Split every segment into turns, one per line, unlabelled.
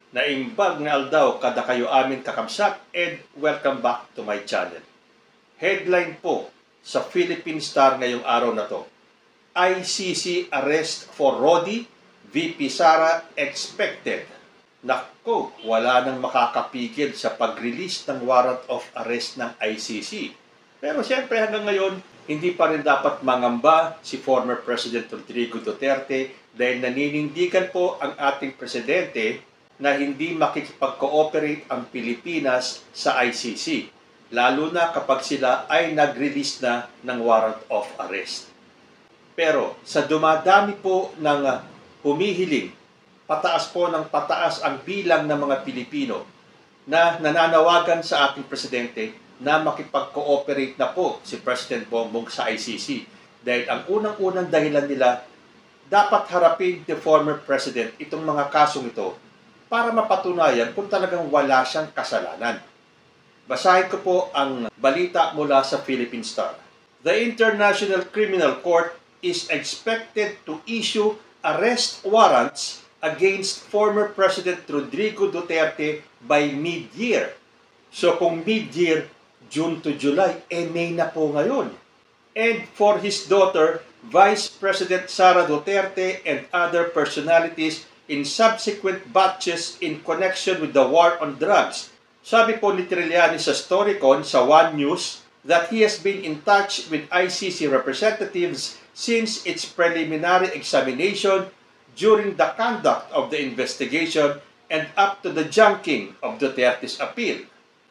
Naimbag nga aldaw kada kayo amin kakamsak and welcome back to my channel. Headline po sa Philippine Star ngayong araw na to: ICC arrest for Rodi, VP Sara expected. Nako, wala nang makakapigil sa pag-release ng warrant of arrest ng ICC. Pero siyempre hanggang ngayon, hindi pa rin dapat mangamba si former President Rodrigo Duterte dahil naninindigan po ang ating presidente na hindi makikipag-cooperate ang Pilipinas sa ICC, lalo na kapag sila ay nag-release na ng warrant of arrest. Pero sa dumadami po ng humihiling, pataas po ng pataas ang bilang ng mga Pilipino na nananawagan sa ating presidente na makipag-cooperate na po si President Bongbong sa ICC. Dahil ang unang-unang dahilan nila, dapat harapin ni former President itong mga kasong ito para mapatunayan kung talagang wala siyang kasalanan. Basahin ko po ang balita mula sa Philippine Star. The International Criminal Court is expected to issue arrest warrants against former President Rodrigo Duterte by mid-year. So kung mid-year, June to July, May na po ngayon. And for his daughter, Vice President Sara Duterte and other personalities in subsequent batches in connection with the war on drugs. Sabi po ni Trillanes sa Storycon sa One News that he has been in touch with ICC representatives since its preliminary examination during the conduct of the investigation and up to the junking of Duterte's appeal.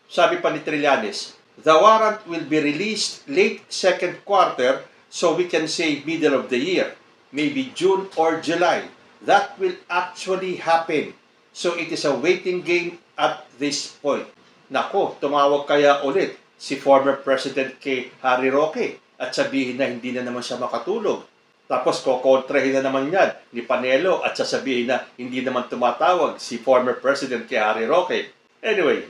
Sabi pa ni Trillanes, the warrant will be released late second quarter, so we can say middle of the year, maybe June or July. That will actually happen. So it is a waiting game at this point. Nako, tumawag kaya ulit si former President kay Harry Roque at sabihin na hindi na naman siya makatulog. Tapos kokontrahin na naman yan ni Panelo at sasabihin na hindi naman tumatawag si former President kay Harry Roque. Anyway,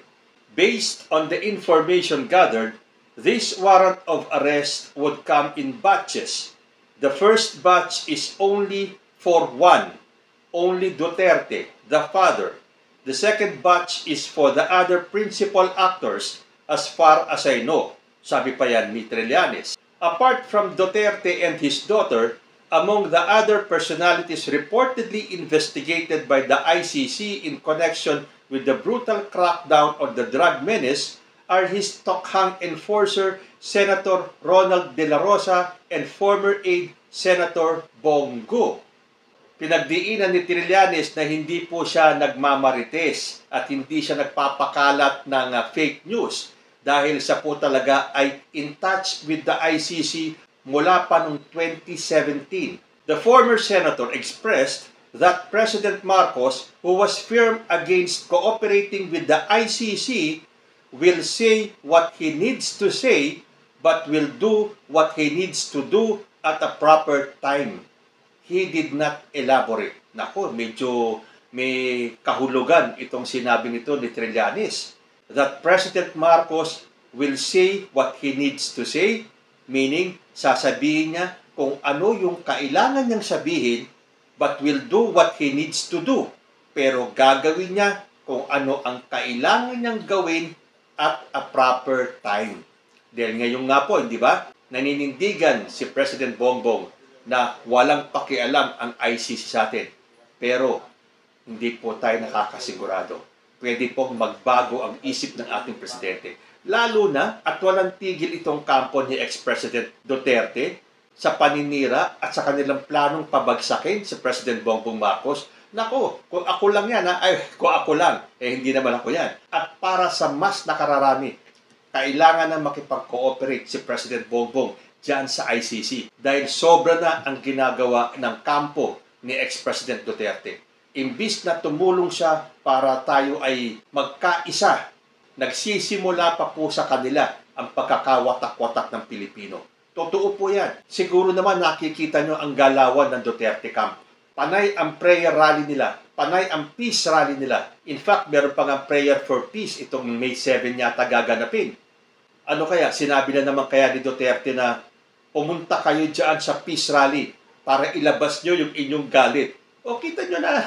based on the information gathered, this warrant of arrest would come in batches. The first batch is only for one, only Duterte, the father. The second batch is for the other principal actors as far as I know, sabi pa yan ni Trillanes. Apart from Duterte and his daughter, among the other personalities reportedly investigated by the ICC in connection with the brutal crackdown on the drug menace are his tokhang enforcer, Senator Ronald De La Rosa, and former aide, Senator Bongo. Pinagdiinan ni Trillanes na hindi po siya nagmamarites at hindi siya nagpapakalat ng fake news dahil siya po talaga ay in touch with the ICC mula pa noong 2017. The former senator expressed that President Marcos, who was firm against cooperating with the ICC, will say what he needs to say but will do what he needs to do at a proper time. He did not elaborate. Nako, medyo may kahulugan itong sinabi nito ni Trillanes. That President Marcos will say what he needs to say, meaning sasabihin niya kung ano yung kailangan niyang sabihin but will do what he needs to do. Pero gagawin niya kung ano ang kailangan niyang gawin at a proper time. Dahil ngayon nga po, di ba, naninindigan si President Bongbong na walang pakialam ang ICC sa atin. Pero hindi po tayo nakakasigurado. Pwede pong magbago ang isip ng ating presidente. Lalo na at walang tigil itong kampo ni ex-President Duterte sa paninira at sa kanilang planong pabagsakin si President Bongbong Marcos. Nako, kung ako lang yan, kung ako lang, hindi naman ako yan. At para sa mas nakararami, kailangan na makipag-cooperate si President Bongbong diyan sa ICC dahil sobra na ang ginagawa ng kampo ni ex-President Duterte. Imbis na tumulong siya para tayo ay magkaisa, nagsisimula pa po sa kanila ang pagkakawatak-watak ng Pilipino. Totoo po yan. Siguro naman nakikita nyo ang galawan ng Duterte camp. Panay ang prayer rally nila. Panay ang peace rally nila. In fact, meron pa nga prayer for peace itong May 7 yata gaganapin. Ano kaya? Sinabi na naman kaya ni Duterte na pumunta kayo dyan sa peace rally para ilabas nyo yung inyong galit. O kita nyo na.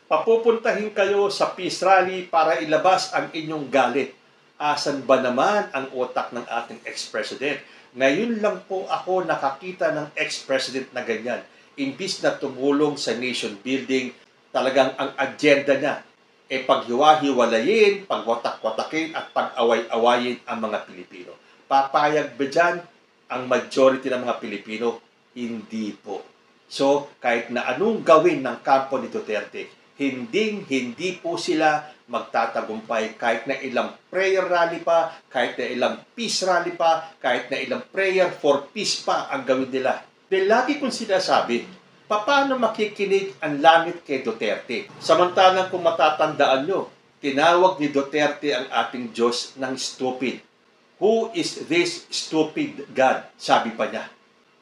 Papupuntahin kayo sa peace rally para ilabas ang inyong galit. Asan ba naman ang utak ng ating ex-president? Ngayon lang po ako nakakita ng ex-president na ganyan. Imbis na tumulong sa nation building, talagang ang agenda niya ay paghiwa-hiwalayin, pagwatak-watakin at pag-away-awayin ang mga Pilipino. Papayag ba dyan ang majority ng mga Pilipino? Hindi po. So, kahit na anong gawin ng kampo ni Duterte, hindi po sila magtatagumpay kahit na ilang prayer rally pa, kahit na ilang peace rally pa, kahit na ilang prayer for peace pa ang gawin nila. Dahil lagi kong sinasabi, paano makikinig ang langit kay Duterte? Samantalang kung matatandaan nyo, tinawag ni Duterte ang ating Diyos ng stupid. Who is this stupid God? Sabi pa niya.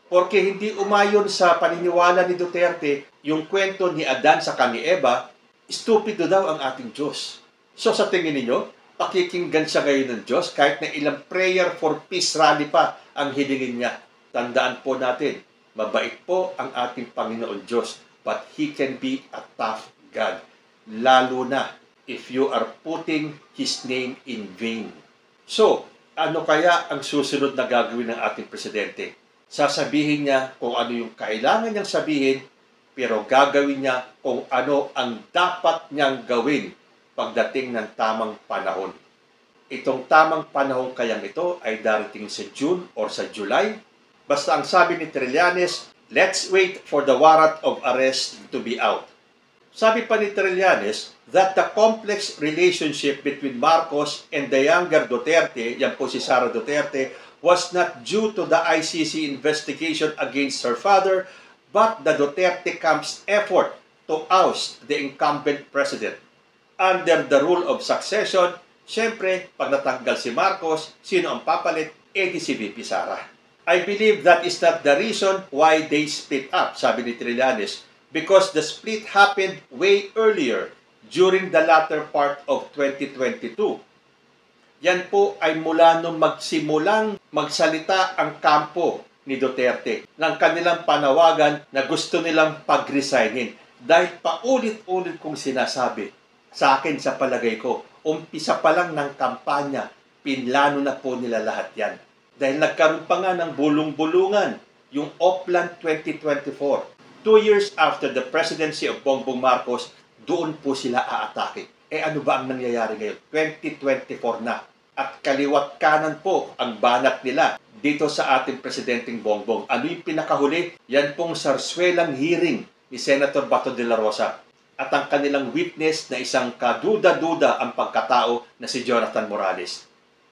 Porque hindi umayon sa paniniwala ni Duterte yung kwento ni Adan sa ni Eva, stupido daw ang ating Diyos. So sa tingin ninyo, pakikinggan siya ngayon ng Diyos kahit na ilang prayer for peace rally pa ang hilingin niya. Tandaan po natin, mabait po ang ating Panginoon Diyos, but He can be a tough God. Lalo na if you are putting His name in vain. So, ano kaya ang susunod na gagawin ng ating presidente? Sasabihin niya kung ano yung kailangan niyang sabihin, pero gagawin niya kung ano ang dapat niyang gawin pagdating ng tamang panahon. Itong tamang panahon kayang ito ay darating sa June or sa July. Basta ang sabi ni Trillanes, let's wait for the warrant of arrest to be out. Sabi pa ni Trillanes that the complex relationship between Marcos and the younger Duterte, yan po si Sara Duterte, was not due to the ICC investigation against her father, but the Duterte camp's effort to oust the incumbent president. Under the rule of succession, siyempre, pag natanggal si Marcos, sino ang papalit? Di si VP Sara. I believe that is not the reason why they split up, sabi ni Trillanes, because the split happened way earlier, during the latter part of 2022. Yan po ay mula nung magsimulang magsalita ang kampo ni Duterte ng kanilang panawagan na gusto nilang pag-resignin. Dahil paulit-ulit kong sinasabi, sa akin sa palagay ko, umpisa pa lang ng kampanya, pinlano na po nila lahat yan. Dahil nagkaroon pa nga ng bulong-bulungan, yung Oplan 2024. 2 years after the presidency of Bongbong Marcos, doon po sila aatake. Ano ba ang nangyayari ngayon? 2024 na. At kaliwat kanan po ang banat nila dito sa ating Presidenteng Bongbong. Ano yung pinakahuli? Yan pong sarswelang hearing ni Senator Bato de la Rosa at ang kanilang witness na isang kaduda-duda ang pagkatao na si Jonathan Morales.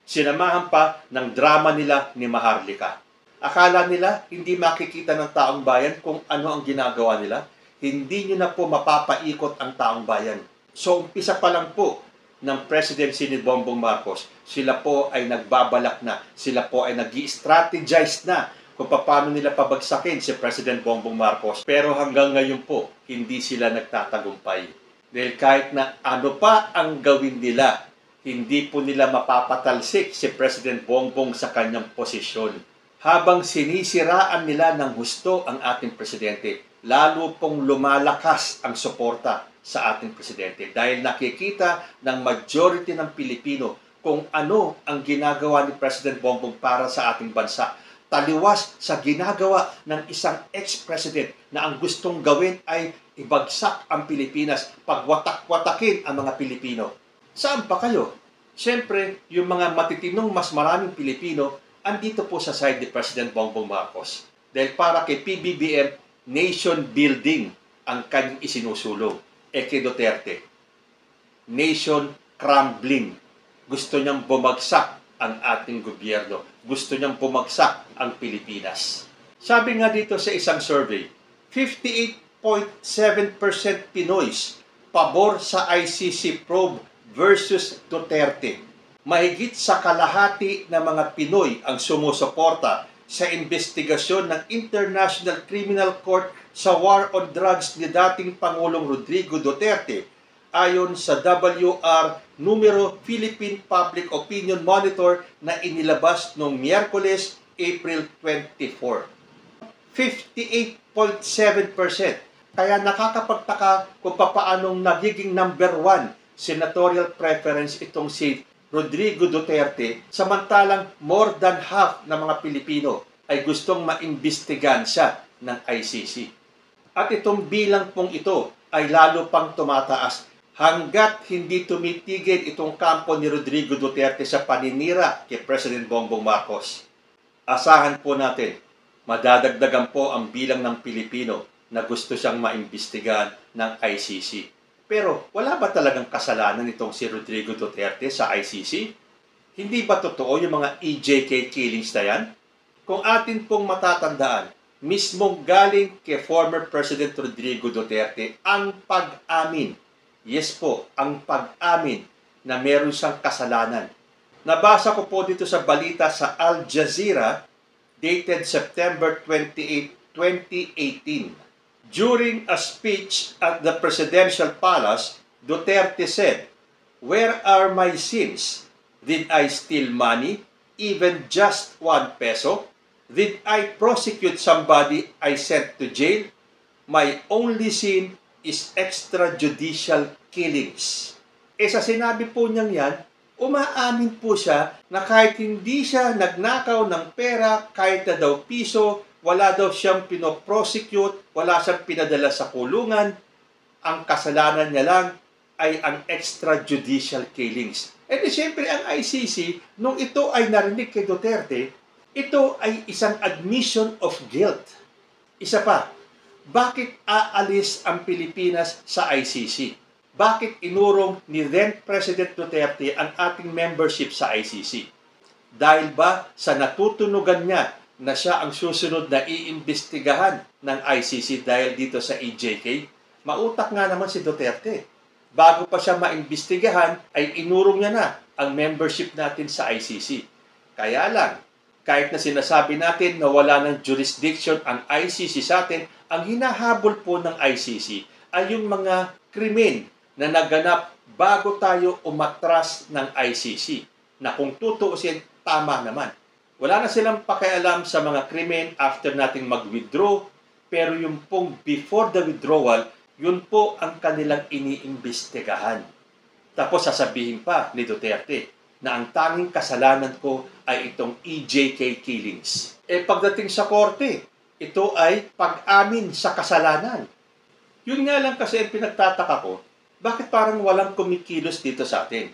Sinamahan pa ng drama nila ni Maharlika. Akala nila hindi makikita ng taong bayan kung ano ang ginagawa nila. Hindi nyo na po mapapaikot ang taong bayan. So umpisa pa lang po ng presidency ni Bongbong Marcos, sila po ay nagbabalak na, sila po ay nag-i-strategize na kung paano nila pabagsakin si President Bongbong Marcos. Pero hanggang ngayon po, hindi sila nagtatagumpay. Dahil kahit na ano pa ang gawin nila, hindi po nila mapapatalsik si President Bongbong sa kanyang posisyon. Habang sinisiraan nila ng husto ang ating presidente, lalo pong lumalakas ang suporta sa ating presidente dahil nakikita ng majority ng Pilipino kung ano ang ginagawa ni President Bongbong para sa ating bansa. Taliwas sa ginagawa ng isang ex-president na ang gustong gawin ay ibagsak ang Pilipinas, pagwatak-watakin ang mga Pilipino. Saan pa kayo? Siyempre, yung mga matitinong mas maraming Pilipino andito po sa side ni President Bongbong Marcos. Dahil para kay PBBM, nation building ang kanyang isinusulong. Kay Duterte, nation crumbling. Gusto niyang bumagsak ang ating gobyerno. Gusto niyang bumagsak ang Pilipinas. Sabi nga dito sa isang survey, 58.7% Pinoys pabor sa ICC probe versus Duterte. Mahigit sa kalahati ng mga Pinoy ang sumusuporta sa investigasyon ng International Criminal Court sa war on drugs ni dating Pangulong Rodrigo Duterte ayon sa WR numero Philippine Public Opinion Monitor na inilabas noong Miyerkules, April 24. 58.7%. Kaya nakakapagtaka kung papaanong nagiging number 1 senatorial preference itong si Rodrigo Duterte, samantalang more than half ng mga Pilipino ay gustong maimbestigahan siya ng ICC. At itong bilang pong ito ay lalo pang tumataas hanggat hindi tumitigil itong kampo ni Rodrigo Duterte sa paninira kay President Bongbong Marcos. Asahan po natin, madadagdagan po ang bilang ng Pilipino na gusto siyang maimbestigahan ng ICC. Pero wala ba talagang kasalanan itong si Rodrigo Duterte sa ICC? Hindi ba totoo yung mga EJK killings na yan? Kung atin pong matatandaan, mismong galing kay former President Rodrigo Duterte ang pag-amin. Yes po, ang pag-amin na meron siyang kasalanan. Nabasa ko po dito sa balita sa Al Jazeera dated September 28, 2018. During a speech at the Presidential Palace, Duterte said, "Where are my sins? Did I steal money, even just 1 peso? Did I prosecute somebody I sent to jail? My only sin is extrajudicial killings." Sa sinabi po niyang yan, umaamin po siya na kahit hindi siya nagnakaw ng pera, kahit na daw piso, wala daw siyang pinoprosecute, wala siyang pinadala sa kulungan, ang kasalanan niya lang ay ang extrajudicial killings. Siyempre ang ICC, nung ito ay narinig kay Duterte, ito ay isang admission of guilt. Isa pa, bakit aalis ang Pilipinas sa ICC? Bakit inurong ni then President Duterte ang ating membership sa ICC? Dahil ba sa natutunugan niya na siya ang susunod na iimbestigahan ng ICC dahil dito sa EJK? Mautak nga naman si Duterte. Bago pa siya maimbestigahan, ay inurong niya na ang membership natin sa ICC. Kaya lang, kahit na sinasabi natin na wala ng jurisdiction ang ICC sa atin, ang hinahabol po ng ICC ay yung mga krimen na naganap bago tayo umatras ng ICC. Na kung tutuusin, tama naman. Wala na silang pakialam sa mga krimen after nating mag-withdraw, pero yung pong before the withdrawal, yun po ang kanilang iniimbestigahan. Tapos sasabihin pa ni Duterte na ang tanging kasalanan ko ay itong EJK killings. Pagdating sa korte, ito ay pag-amin sa kasalanan. Yun nga lang kasi ang pinagtataka ko, bakit parang walang kumikilos dito sa atin?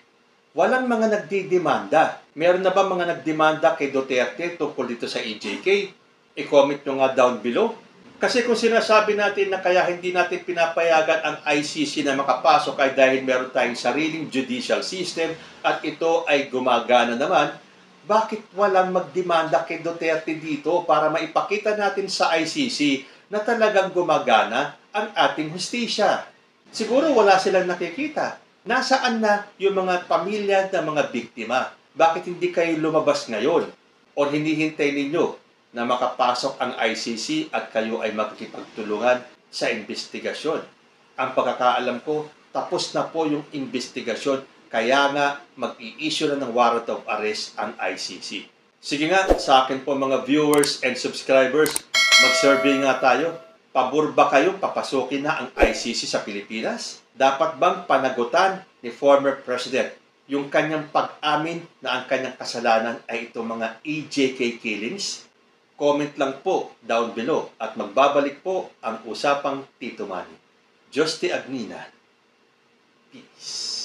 Walang mga nagdidemanda. Meron na ba mga nagdemanda kay Duterte tungkol dito sa EJK? I-comment nyo nga down below. Kasi kung sinasabi natin na kaya hindi natin pinapayagan ang ICC na makapasok ay dahil meron tayong sariling judicial system at ito ay gumagana naman, bakit walang magdemanda kay Duterte dito para maipakita natin sa ICC na talagang gumagana ang ating hustisya? Siguro wala silang nakikita. Nasaan na yung mga pamilya ng mga biktima? Bakit hindi kayo lumabas ngayon? O hinihintay ninyo na makapasok ang ICC at kayo ay makikipagtulungan sa investigasyon? Ang pagkakaalam ko, tapos na po yung investigasyon, kaya nga mag-i-issue na ng warrant of arrest ang ICC. Sige nga, sa akin po mga viewers and subscribers, mag-survey nga tayo. Pabor ba kayo papasukin na ang ICC sa Pilipinas? Dapat bang panagutan ni former President yung kanyang pag-amin na ang kanyang kasalanan ay itong mga EJK killings? Comment lang po down below at magbabalik po ang usapang Tito Manny. Diyos ti Agnina. Peace.